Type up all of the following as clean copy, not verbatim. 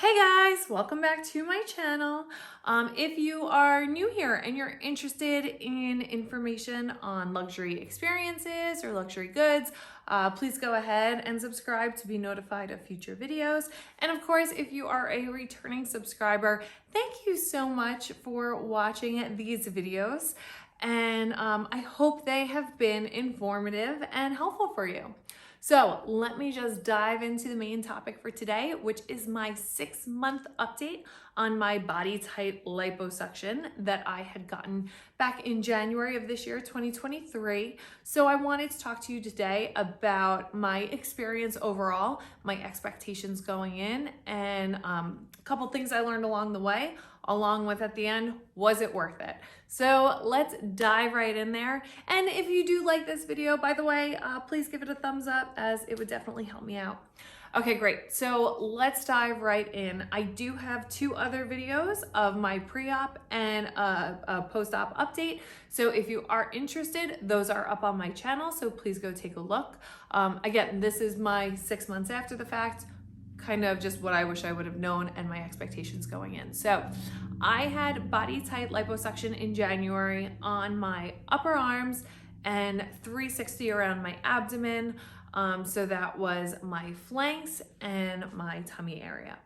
Hey guys, welcome back to my channel. If you are new here and you're interested in information on luxury experiences or luxury goods, please go ahead and subscribe to be notified of future videos. And of course, if you are a returning subscriber, thank you so much for watching these videos. And I hope they have been informative and helpful for you. So let me just dive into the main topic for today, which is my 6-month update on my Bodytite liposuction that I had gotten back in January of this year, 2023. So I wanted to talk to you today about my experience overall, my expectations going in, and a couple things I learned along the way, along with at the end, was it worth it? So let's dive right in there. And if you do like this video, by the way, please give it a thumbs up as it would definitely help me out. Okay, great. So let's dive right in. I do have 2 other videos of my pre-op and a post-op update. So if you are interested, those are up on my channel. So please go take a look. Again, this is my 6 months after the fact, kind of just what I wish I would have known and my expectations going in. So I had Bodytite liposuction in January on my upper arms and 360 around my abdomen. So that was my flanks and my tummy area.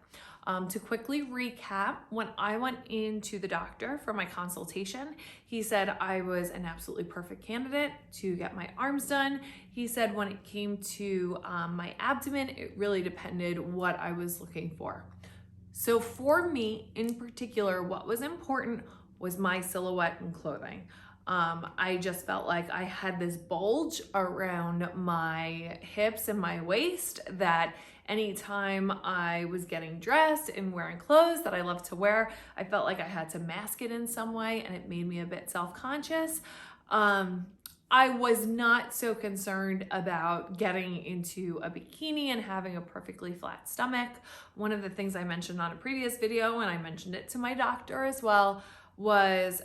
To quickly recap, when I went into the doctor for my consultation, he said I was an absolutely perfect candidate to get my arms done. He said when it came to my abdomen, it really depended what I was looking for. So for me in particular, what was important was my silhouette and clothing. I just felt like I had this bulge around my hips and my waist that anytime I was getting dressed and wearing clothes that I love to wear, I felt like I had to mask it in some way, and it made me a bit self-conscious. I was not so concerned about getting into a bikini and having a perfectly flat stomach. One of the things I mentioned on a previous video, and I mentioned it to my doctor as well, was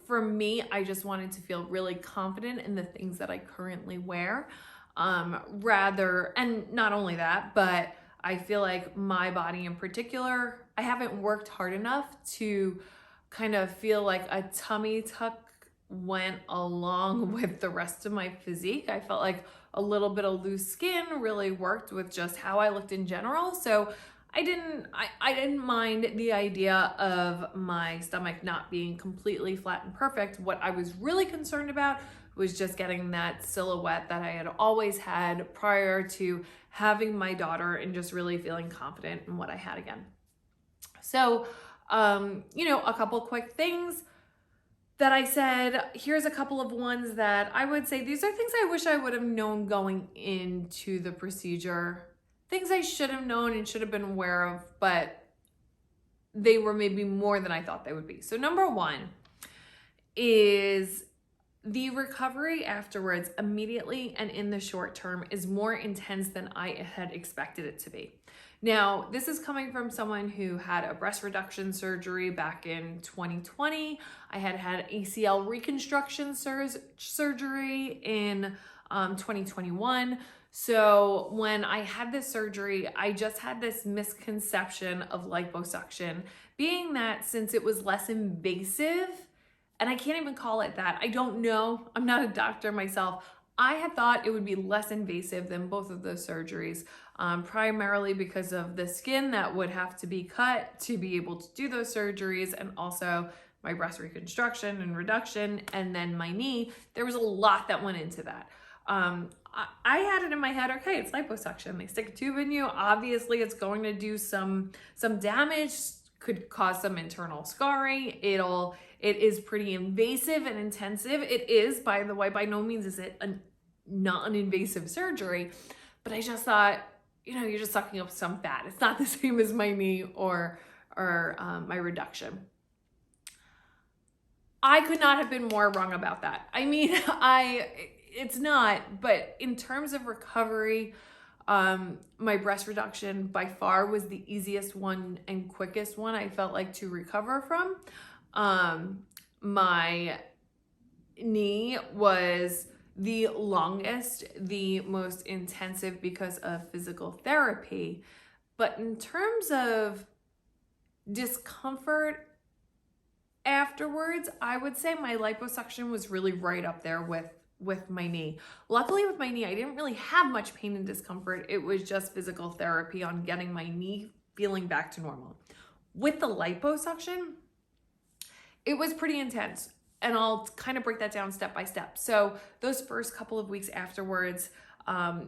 for me, I just wanted to feel really confident in the things that I currently wear. And not only that, but I feel like my body in particular, I haven't worked hard enough to kind of feel like a tummy tuck went along with the rest of my physique. I felt like a little bit of loose skin really worked with just how I looked in general. So I didn't mind the idea of my stomach not being completely flat and perfect. What I was really concerned about was just getting that silhouette that I had always had prior to having my daughter and just really feeling confident in what I had again. So, a couple quick things that I said. Here's a couple of ones that I would say, these are things I wish I would have known going into the procedure. Things I should have known and should have been aware of, but they were maybe more than I thought they would be. So number 1 is the recovery afterwards, immediately and in the short term, is more intense than I had expected it to be. Now, this is coming from someone who had a breast reduction surgery back in 2020. I had had ACL reconstruction surgery in 2021. So when I had this surgery, I just had this misconception of liposuction, being that since it was less invasive, and I can't even call it that. I don't know. I'm not a doctor myself. I had thought it would be less invasive than both of those surgeries, primarily because of the skin that would have to be cut to be able to do those surgeries, and also my breast reconstruction and reduction, and then my knee. There was a lot that went into that. I had it in my head, okay, it's liposuction. They stick a tube in you. Obviously, it's going to do some damage, could cause some internal scarring. It is pretty invasive and intensive. It is, by the way, by no means is it a non-invasive surgery, but I just thought, you're just sucking up some fat. It's not the same as my knee or my reduction. I could not have been more wrong about that. I mean, it's not, but in terms of recovery, my breast reduction by far was the easiest one and quickest one I felt like to recover from. My knee was the longest, the most intensive because of physical therapy. But in terms of discomfort afterwards, I would say my liposuction was really right up there with my knee. Luckily with my knee, I didn't really have much pain and discomfort. It was just physical therapy on getting my knee feeling back to normal. With the liposuction, it was pretty intense. And I'll kind of break that down step by step. So those first couple of weeks afterwards, the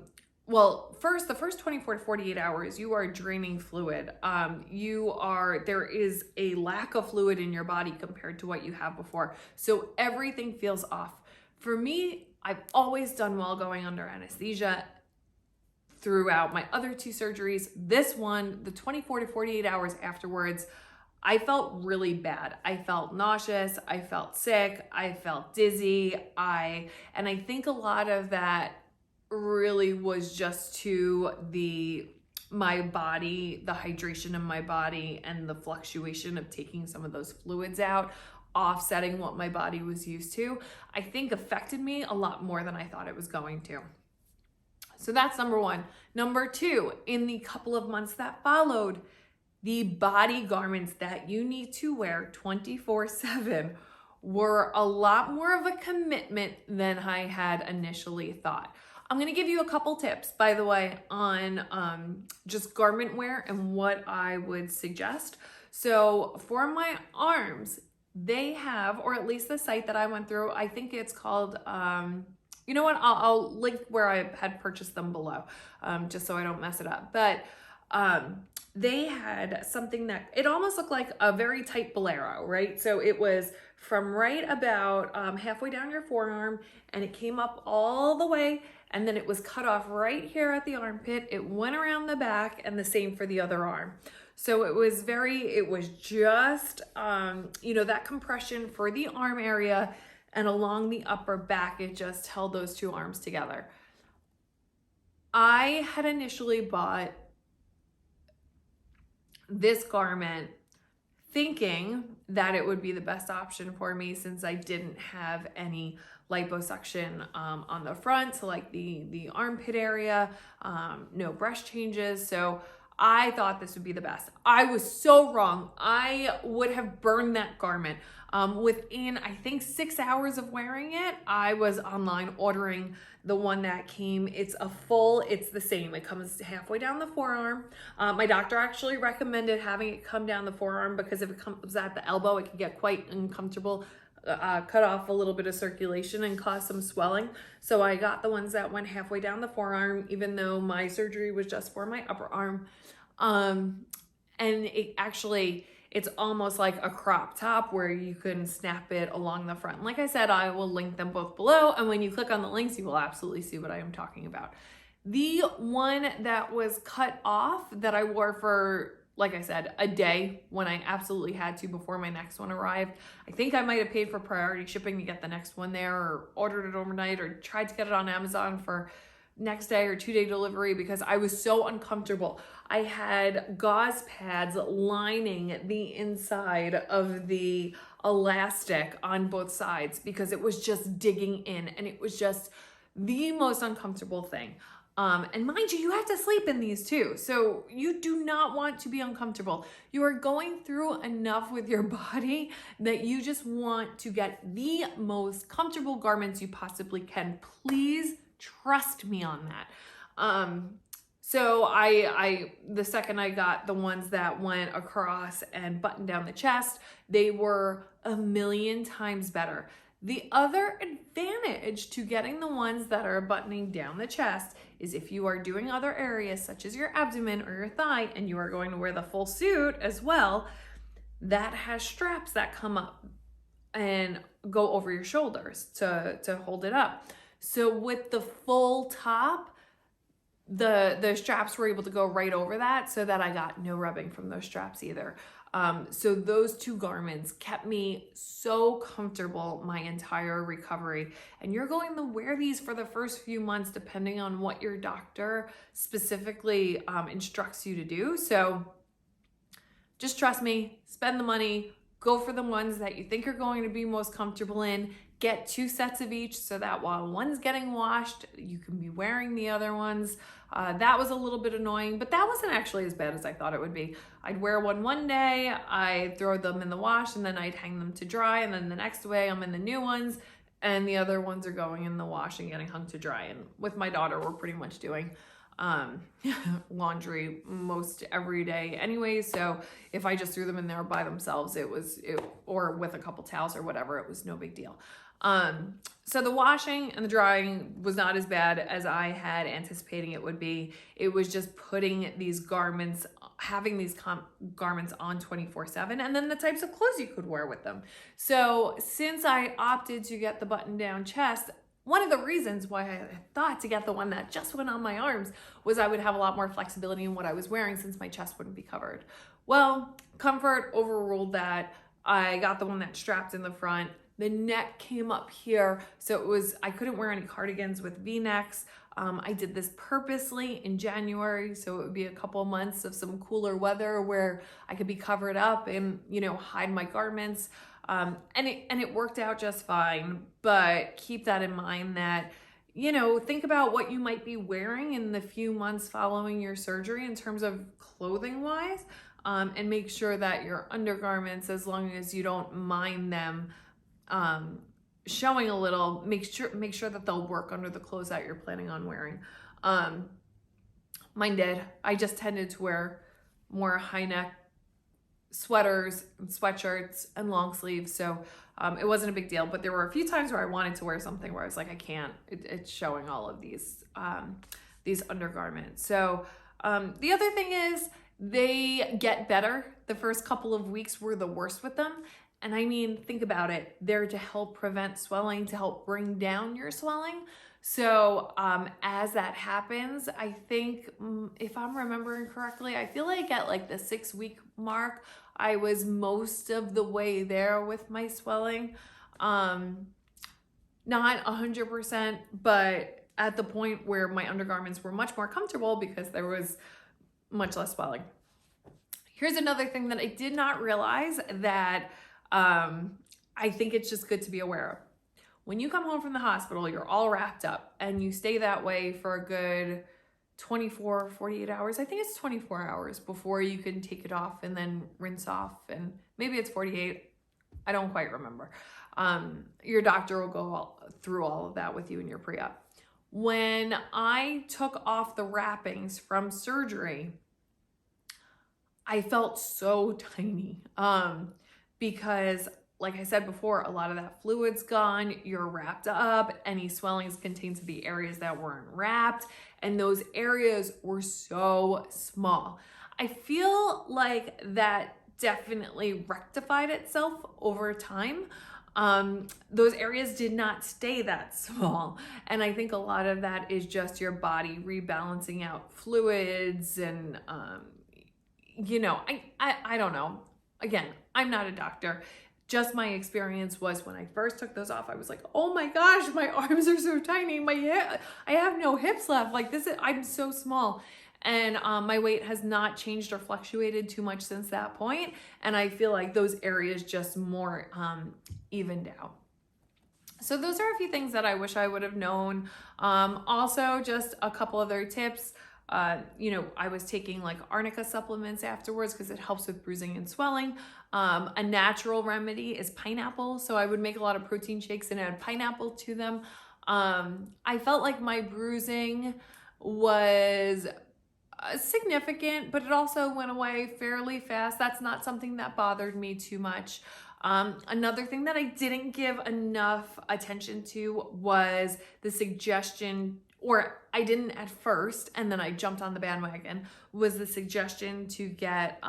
first 24 to 48 hours, you are draining fluid. There is a lack of fluid in your body compared to what you have before. So everything feels off. For me, I've always done well going under anesthesia throughout my other two surgeries. This one, the 24 to 48 hours afterwards, I felt really bad. I felt nauseous, I felt sick, I felt dizzy. And I think a lot of that really was just to my body, the hydration in my body and the fluctuation of taking some of those fluids out, offsetting what my body was used to, I think affected me a lot more than I thought it was going to. So that's number one. Number two, in the couple of months that followed, the body garments that you need to wear 24/7 were a lot more of a commitment than I had initially thought. I'm gonna give you a couple tips, by the way, on just garment wear and what I would suggest. So for my arms, they have, or at least the site that I went through, I think it's called, you know what, I'll link where I had purchased them below, just so I don't mess it up. But they had something that, it almost looked like a very tight bolero, right? So it was from right about halfway down your forearm, and it came up all the way, and then it was cut off right here at the armpit. It went around the back, and the same for the other arm. So it was just, that compression for the arm area and along the upper back, it just held those two arms together. I had initially bought this garment thinking that it would be the best option for me since I didn't have any liposuction on the front, so like the armpit area, no breast changes. So I thought this would be the best. I was so wrong. I would have burned that garment. Within, I think, 6 hours of wearing it, I was online ordering the one that came. It's the same. It comes halfway down the forearm. My doctor actually recommended having it come down the forearm because if it comes at the elbow, it can get quite uncomfortable, cut off a little bit of circulation and cause some swelling. So I got the ones that went halfway down the forearm, even though my surgery was just for my upper arm. And it's almost like a crop top where you can snap it along the front. Like I said, I will link them both below. And when you click on the links, you will absolutely see what I am talking about. The one that was cut off that I wore for, like I said, a day when I absolutely had to before my next one arrived. I think I might have paid for priority shipping to get the next one there, or ordered it overnight, or tried to get it on Amazon for next day or 2-day delivery because I was so uncomfortable. I had gauze pads lining the inside of the elastic on both sides because it was just digging in, and it was just the most uncomfortable thing. And mind you, you have to sleep in these too. So you do not want to be uncomfortable. You are going through enough with your body that you just want to get the most comfortable garments you possibly can. Please trust me on that. So the second I got the ones that went across and buttoned down the chest, they were a million times better. The other advantage to getting the ones that are buttoning down the chest is if you are doing other areas such as your abdomen or your thigh, and you are going to wear the full suit as well, that has straps that come up and go over your shoulders to hold it up. So with the full top, the straps were able to go right over that so that I got no rubbing from those straps either. So those two garments kept me so comfortable my entire recovery. And you're going to wear these for the first few months, depending on what your doctor specifically instructs you to do. So just trust me, spend the money, go for the ones that you think you're going to be most comfortable in. Get 2 sets of each so that while one's getting washed, you can be wearing the other ones. That was a little bit annoying, but that wasn't actually as bad as I thought it would be. I'd wear one day, I'd throw them in the wash, and then I'd hang them to dry, and then the next way I'm in the new ones, and the other ones are going in the wash and getting hung to dry. And with my daughter, we're pretty much doing laundry most every day anyway, so if I just threw them in there by themselves, or with a couple towels or whatever, it was no big deal. So the washing and the drying was not as bad as I had anticipating it would be. It was just putting these garments, having these garments on 24/7, and then the types of clothes you could wear with them. So since I opted to get the button-down chest, one of the reasons why I thought to get the one that just went on my arms was I would have a lot more flexibility in what I was wearing since my chest wouldn't be covered. Well, comfort overruled that. I got the one that strapped in the front. The neck came up here, so I couldn't wear any cardigans with V-necks. I did this purposely in January, so it would be a couple months of some cooler weather where I could be covered up and, hide my garments. And it worked out just fine, but keep that in mind that, think about what you might be wearing in the few months following your surgery in terms of clothing wise, and make sure that your undergarments, as long as you don't mind them showing a little, make sure that they'll work under the clothes that you're planning on wearing. Mine did. I just tended to wear more high neck sweaters and sweatshirts and long sleeves, so it wasn't a big deal, but there were a few times where I wanted to wear something where I was like, I can't, it's showing all of these undergarments. So the other thing is they get better. The first couple of weeks were the worst with them. And I mean, think about it. They're to help prevent swelling, to help bring down your swelling. So as that happens, I think, if I'm remembering correctly, I feel like at like the 6-week mark, I was most of the way there with my swelling. Not 100%, but at the point where my undergarments were much more comfortable because there was much less swelling. Here's another thing that I did not realize that I think it's just good to be aware of. When you come home from the hospital, you're all wrapped up and you stay that way for a good 24, 48 hours. I think it's 24 hours before you can take it off and then rinse off, and maybe it's 48. I don't quite remember. Your doctor will go through all of that with you in your pre-op. When I took off the wrappings from surgery, I felt so tiny because, like I said before, a lot of that fluid's gone, you're wrapped up, any swelling is contained to the areas that weren't wrapped, and those areas were so small. I feel like that definitely rectified itself over time. Those areas did not stay that small, and I think a lot of that is just your body rebalancing out fluids and I don't know. Again, I'm not a doctor. Just my experience was when I first took those off, I was like, oh my gosh, my arms are so tiny. I have no hips left. Like I'm so small. And my weight has not changed or fluctuated too much since that point. And I feel like those areas just more evened out. So those are a few things that I wish I would have known. Also, just a couple other tips. I was taking like arnica supplements afterwards because it helps with bruising and swelling. A natural remedy is pineapple. So I would make a lot of protein shakes and add pineapple to them. I felt like my bruising was significant, but it also went away fairly fast. That's not something that bothered me too much. Another thing that I didn't give enough attention to was the suggestion, or I didn't at first, and then I jumped on the bandwagon, was the suggestion to get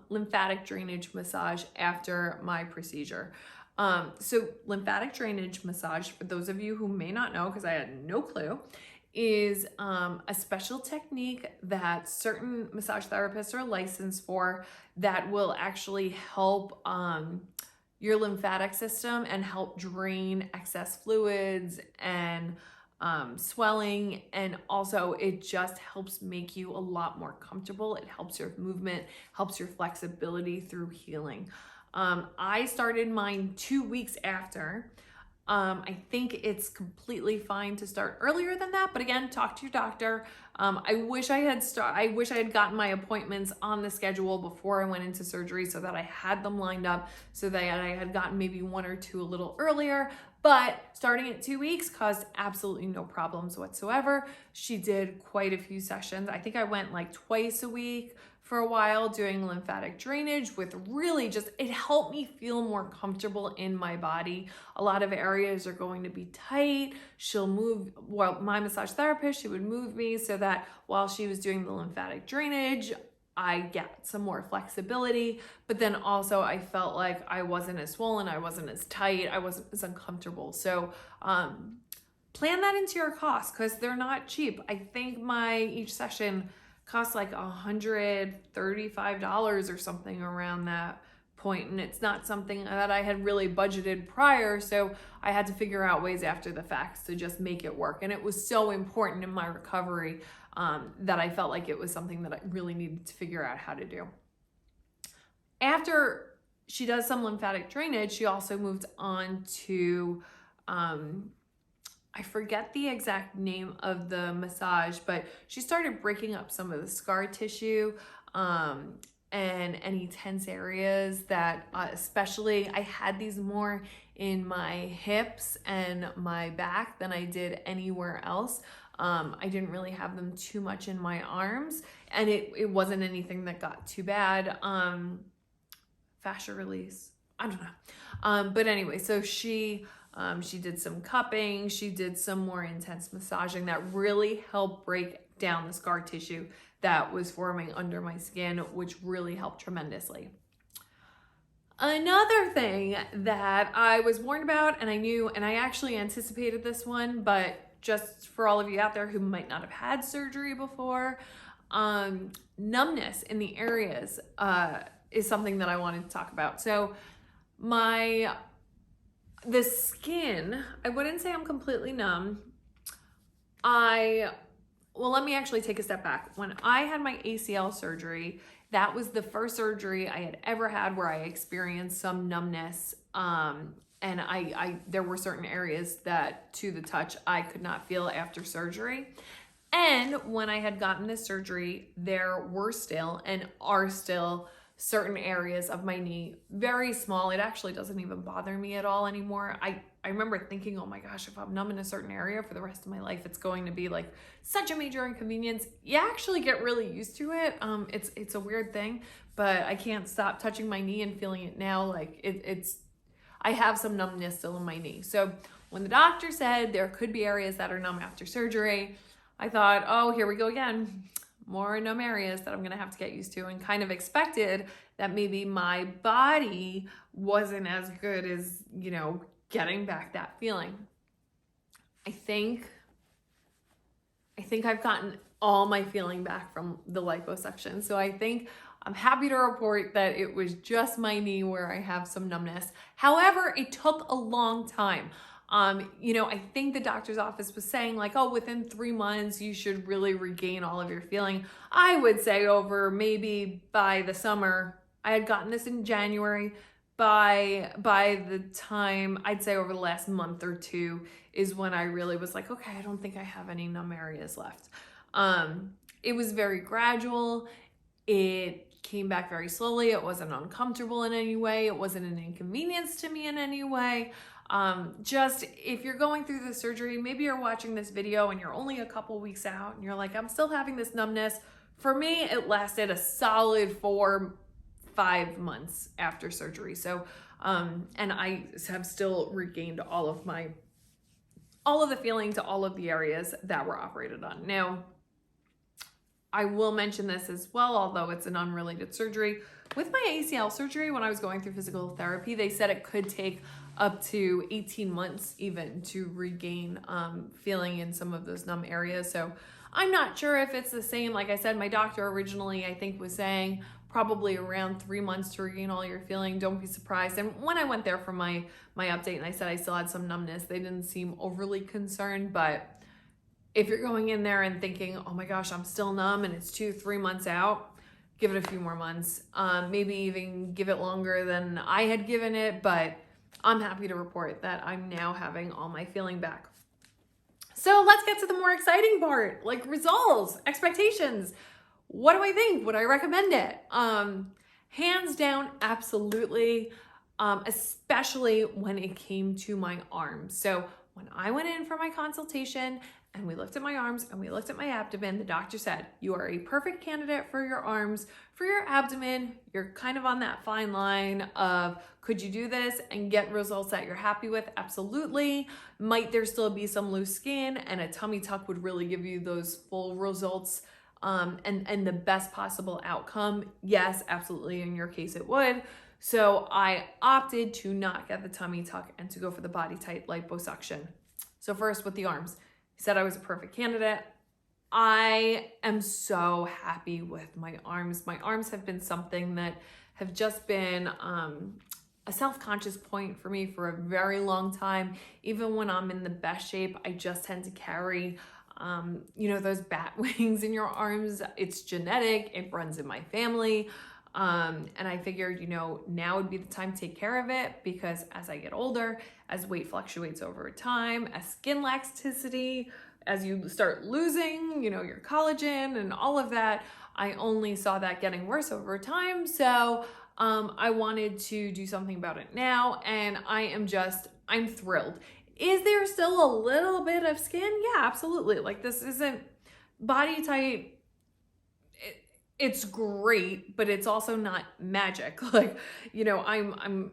lymphatic drainage massage after my procedure. So lymphatic drainage massage, for those of you who may not know, because I had no clue, is a special technique that certain massage therapists are licensed for that will actually help your lymphatic system and help drain excess fluids and swelling, and also it just helps make you a lot more comfortable. It helps your movement, helps your flexibility through healing. I started mine 2 weeks after. I think it's completely fine to start earlier than that, but again, talk to your doctor. I wish I had gotten my appointments on the schedule before I went into surgery so that I had them lined up, so that I had gotten maybe 1 or 2 a little earlier. But starting at 2 weeks caused absolutely no problems whatsoever. She did quite a few sessions. I think I went like twice a week for a while doing lymphatic drainage, with really just, it helped me feel more comfortable in my body. A lot of areas are going to be tight. She'll move, well, my massage therapist, she would move me so that while she was doing the lymphatic drainage, I get some more flexibility, but then also I felt like I wasn't as swollen, I wasn't as tight, I wasn't as uncomfortable. So plan that into your costs, because they're not cheap. I think each session costs like $135 or something around that point, and it's not something that I had really budgeted prior, so I had to figure out ways after the fact to just make it work. And it was so important in my recovery that I felt like it was something that I really needed to figure out how to do. After she does some lymphatic drainage, she also moved on to I forget the exact name of the massage, but she started breaking up some of the scar tissue and any tense areas that especially I had these more in my hips and my back than I did anywhere else. I didn't really have them too much in my arms, and it wasn't anything that got too bad. Fascia release, I don't know. But anyway, so she did some cupping, she did some more intense massaging that really helped break down the scar tissue that was forming under my skin, which really helped tremendously. Another thing that I was warned about, and I knew, and I actually anticipated this one, but just for all of you out there who might not have had surgery before, numbness in the areas is something that I wanted to talk about. So the skin, I wouldn't say I'm completely numb. Well, let me actually take a step back. When I had my ACL surgery, that was the first surgery I had ever had where I experienced some numbness. And there were certain areas that to the touch I could not feel after surgery. And when I had gotten this surgery, there were still and are still certain areas of my knee, very small. It actually doesn't even bother me at all anymore. I remember thinking, oh my gosh, if I'm numb in a certain area for the rest of my life, it's going to be like such a major inconvenience. You actually get really used to it. It's a weird thing, but I can't stop touching my knee and feeling it now. Like I have some numbness still in my knee. So when the doctor said there could be areas that are numb after surgery, I thought, oh, here we go again. More numb areas that I'm going to have to get used to, and kind of expected that maybe my body wasn't as good as, getting back that feeling. I think I've gotten all my feeling back from the liposuction. So I think I'm happy to report that it was just my knee where I have some numbness. However, it took a long time. I think the doctor's office was saying like, oh, within 3 months, you should really regain all of your feeling. I would say over maybe by the summer. I had gotten this in January. By the time, I'd say over the last month or 2 is when I really was like, okay, I don't think I have any numb areas left. It was very gradual. It came back very slowly. It wasn't uncomfortable in any way. It wasn't an inconvenience to me in any way. Just if you're going through the surgery, maybe you're watching this video and you're only a couple weeks out and you're like, I'm still having this numbness. For me, it lasted a solid 4-5 months after surgery. So, and I have still regained all of the feeling to all of the areas that were operated on. Now, I will mention this as well, although it's an unrelated surgery. With my ACL surgery, when I was going through physical therapy, they said it could take up to 18 months even to regain feeling in some of those numb areas. So I'm not sure if it's the same. Like I said, my doctor originally, I think, was saying probably around 3 months to regain all your feeling. Don't be surprised. And when I went there for my update and I said I still had some numbness, they didn't seem overly concerned. But if you're going in there and thinking, oh my gosh, I'm still numb and it's 2-3 months out, give it a few more months. Maybe even give it longer than I had given it, but I'm happy to report that I'm now having all my feeling back. So let's get to the more exciting part, like results, expectations. What do I think? Would I recommend it? Hands down, absolutely. Especially when it came to my arms. So when I went in for my consultation and we looked at my arms and we looked at my abdomen, the doctor said, you are a perfect candidate for your arms. For your abdomen, you're kind of on that fine line of, could you do this and get results that you're happy with? Absolutely. Might there still be some loose skin, and a tummy tuck would really give you those full results and the best possible outcome? Yes, absolutely. In your case, it would. So I opted to not get the tummy tuck and to go for the Bodytite liposuction. So first with the arms, he said I was a perfect candidate. I am so happy with my arms. My arms have been something that have just been a self-conscious point for me for a very long time. Even when I'm in the best shape, I just tend to carry those bat wings in your arms. It's genetic, it runs in my family. And I figured, now would be the time to take care of it, because as I get older, as weight fluctuates over time, as skin elasticity, as you start losing, your collagen and all of that, I only saw that getting worse over time. So I wanted to do something about it now, and I'm thrilled. Is there still a little bit of skin? Yeah, absolutely. Like, this isn't Bodytite. It's great, but it's also not magic. Like, I'm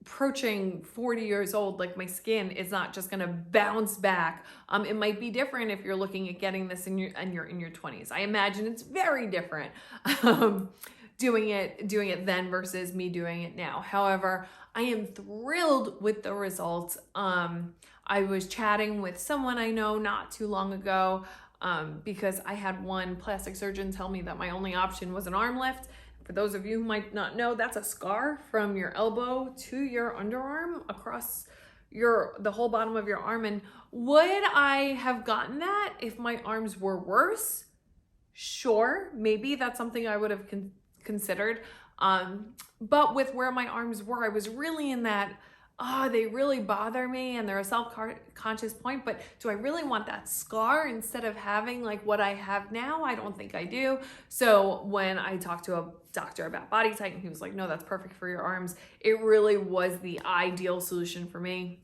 approaching 40 years old. Like, my skin is not just gonna bounce back. It might be different if you're looking at getting this in your 20s. I imagine it's very different. Doing it then versus me doing it now. However, I am thrilled with the results. I was chatting with someone I know not too long ago, because I had one plastic surgeon tell me that my only option was an arm lift. For those of you who might not know, that's a scar from your elbow to your underarm across the whole bottom of your arm. And would I have gotten that if my arms were worse? Sure, maybe that's something I would have considered. But with where my arms were, I was really in that, they really bother me, and they're a self-conscious point, but do I really want that scar instead of having like what I have now? I don't think I do. So when I talked to a doctor about Bodytite, and he was like, no, that's perfect for your arms, it really was the ideal solution for me.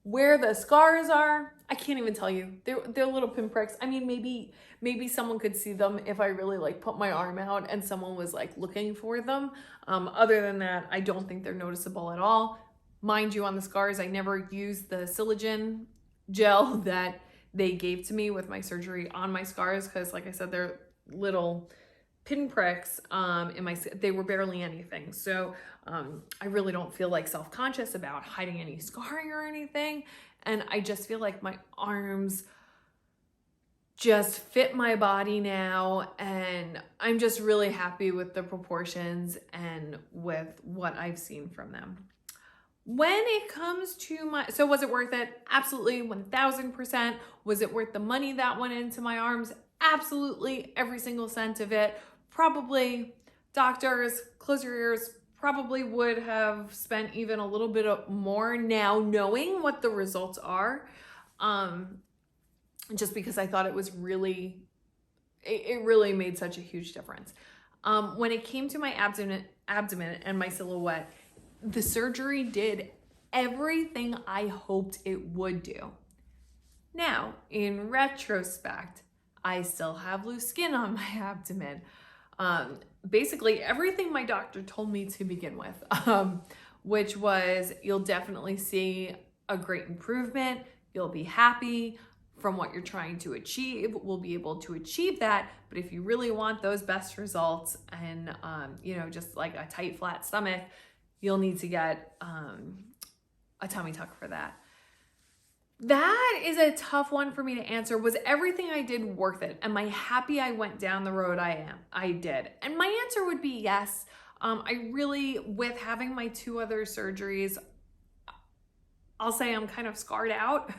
Where the scars are, I can't even tell you. They're little pinpricks. I mean, maybe someone could see them if I really like put my arm out and someone was like looking for them. Other than that, I don't think they're noticeable at all. Mind you, on the scars, I never used the silicone gel that they gave to me with my surgery on my scars, because like I said, they're little pinpricks they were barely anything. So I really don't feel like self-conscious about hiding any scarring or anything. And I just feel like my arms just fit my body now, and I'm just really happy with the proportions and with what I've seen from them. When it comes to so was it worth it? Absolutely, 1000%. Was it worth the money that went into my arms? Absolutely, every single cent of it. Probably, doctors, close your ears, probably would have spent even a little bit more now knowing what the results are. Just because I thought it was really, it really made such a huge difference. When it came to my abdomen and my silhouette, the surgery did everything I hoped it would do. Now, in retrospect, I still have loose skin on my abdomen. Basically everything my doctor told me to begin with, which was, you'll definitely see a great improvement. You'll be happy from what you're trying to achieve. We'll be able to achieve that. But if you really want those best results and, just like a tight, flat stomach, you'll need to get a tummy tuck for that. That is a tough one for me to answer. Was everything I did worth it? Am I happy I went down the road I did? And my answer would be yes. I really, with having my 2 other surgeries, I'll say I'm kind of scarred out.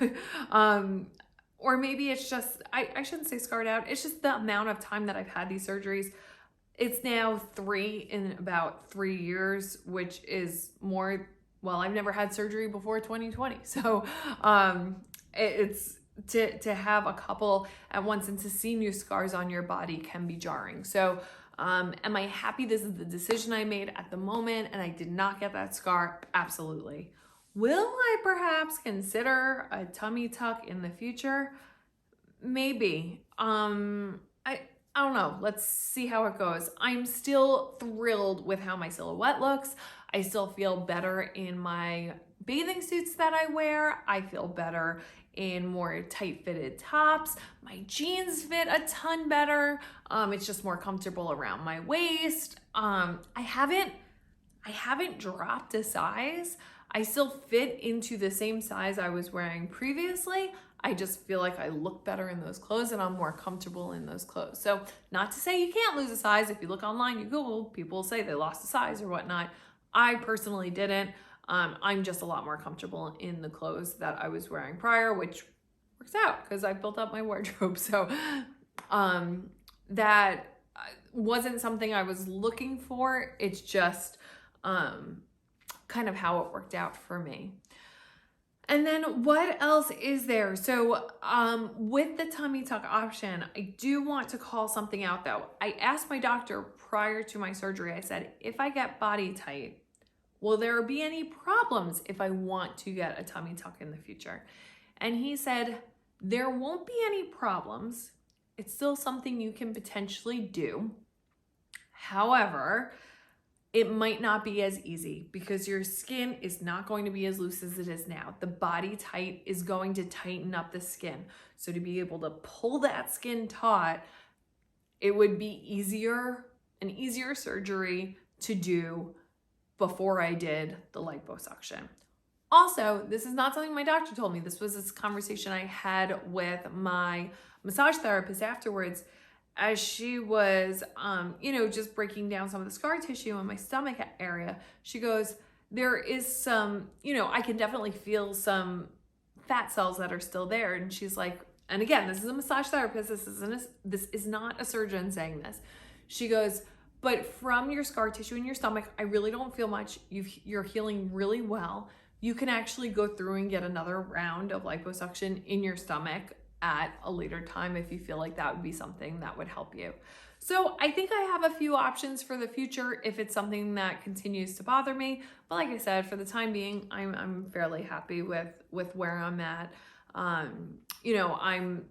Or maybe it's just, I shouldn't say scarred out. It's just the amount of time that I've had these surgeries. It's now 3 in about 3 years, which is more well, I've never had surgery before 2020. So it's to have a couple at once and to see new scars on your body can be jarring. So am I happy this is the decision I made at the moment and I did not get that scar? Absolutely. Will I perhaps consider a tummy tuck in the future? Maybe. I don't know. Let's see how it goes. I'm still thrilled with how my silhouette looks. I still feel better in my bathing suits that I wear. I feel better in more tight fitted tops. My jeans fit a ton better. It's just more comfortable around my waist. I haven't dropped a size. I still fit into the same size I was wearing previously. I just feel like I look better in those clothes and I'm more comfortable in those clothes. So not to say you can't lose a size. If you look online, you Google, people say they lost a size or whatnot. I personally didn't. I'm just a lot more comfortable in the clothes that I was wearing prior, which works out because I built up my wardrobe. So that wasn't something I was looking for. It's just kind of how it worked out for me. And then what else is there? So with the tummy tuck option, I do want to call something out though. I asked my doctor prior to my surgery, I said, if I get Bodytite, will there be any problems if I want to get a tummy tuck in the future? And he said, there won't be any problems. It's still something you can potentially do. However, it might not be as easy because your skin is not going to be as loose as it is now. The Bodytite is going to tighten up the skin. So to be able to pull that skin taut, it would be an easier surgery to do before I did the liposuction. Also, this is not something my doctor told me. This was this conversation I had with my massage therapist afterwards, as she was, just breaking down some of the scar tissue in my stomach area. She goes, there is some, I can definitely feel some fat cells that are still there. And she's like, and again, this is a massage therapist. This is not a surgeon saying this. She goes, but from your scar tissue in your stomach, I really don't feel much. You're healing really well. You can actually go through and get another round of liposuction in your stomach at a later time if you feel like that would be something that would help you. So I think I have a few options for the future if it's something that continues to bother me. But like I said, for the time being, I'm fairly happy with where I'm at. I'm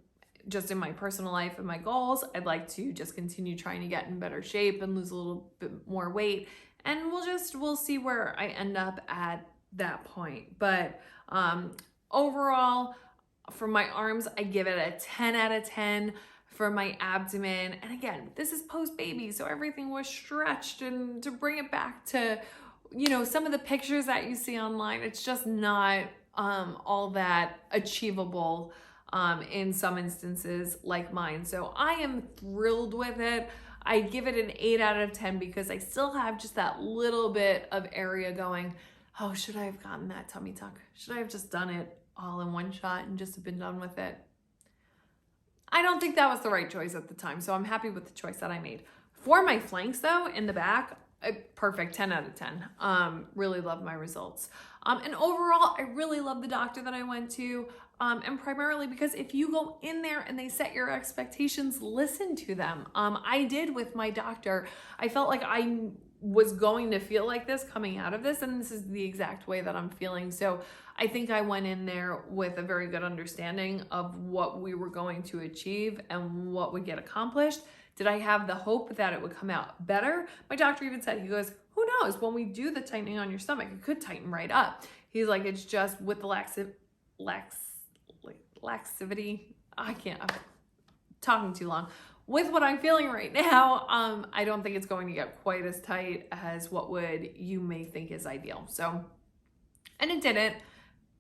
just in my personal life and my goals. I'd like to just continue trying to get in better shape and lose a little bit more weight. And we'll see where I end up at that point. But overall, for my arms, I give it a 10 out of 10. For my abdomen, and again, this is post-baby, so everything was stretched, and to bring it back to, some of the pictures that you see online, it's just not all that achievable in some instances like mine. So I am thrilled with it. I give it an 8 out of 10 because I still have just that little bit of area going, oh, should I have gotten that tummy tuck? Should I have just done it all in one shot and just have been done with it? I don't think that was the right choice at the time, so I'm happy with the choice that I made. For my flanks though, in the back, perfect, 10 out of 10. Really love my results. And overall, I really love the doctor that I went to, and primarily because if you go in there and they set your expectations, listen to them. I did with my doctor. I felt like I was going to feel like this coming out of this, and this is the exact way that I'm feeling. So I think I went in there with a very good understanding of what we were going to achieve and what would get accomplished. Did I have the hope that it would come out better? My doctor even said, he goes, who knows, when we do the tightening on your stomach, it could tighten right up. He's like, it's just with the laxivity. I'm talking too long. With what I'm feeling right now, I don't think it's going to get quite as tight as what you may think is ideal. So, and it didn't,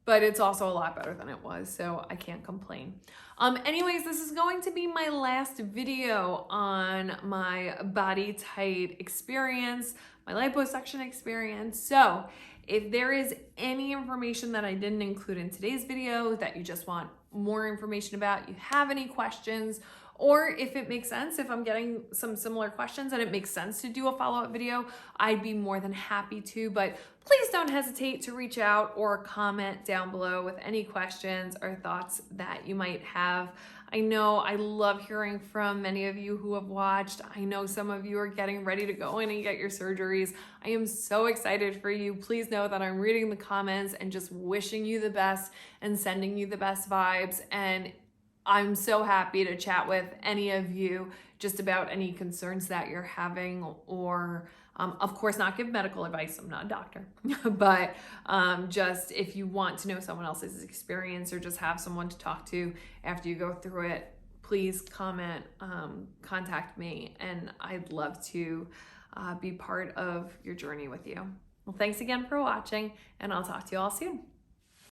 but it's also a lot better than it was, so I can't complain. Anyways, this is going to be my last video on my Bodytite experience, my liposuction experience. So if there is any information that I didn't include in today's video that you just want more information about, you have any questions, Or if it makes sense, if I'm getting some similar questions and it makes sense to do a follow-up video, I'd be more than happy to. But please don't hesitate to reach out or comment down below with any questions or thoughts that you might have. I know I love hearing from many of you who have watched. I know some of you are getting ready to go in and get your surgeries. I am so excited for you. Please know that I'm reading the comments and just wishing you the best and sending you the best vibes. And I'm so happy to chat with any of you just about any concerns that you're having, or of course not give medical advice. I'm not a doctor, but just if you want to know someone else's experience or just have someone to talk to after you go through it, please comment, contact me, and I'd love to be part of your journey with you. Well, thanks again for watching, and I'll talk to you all soon.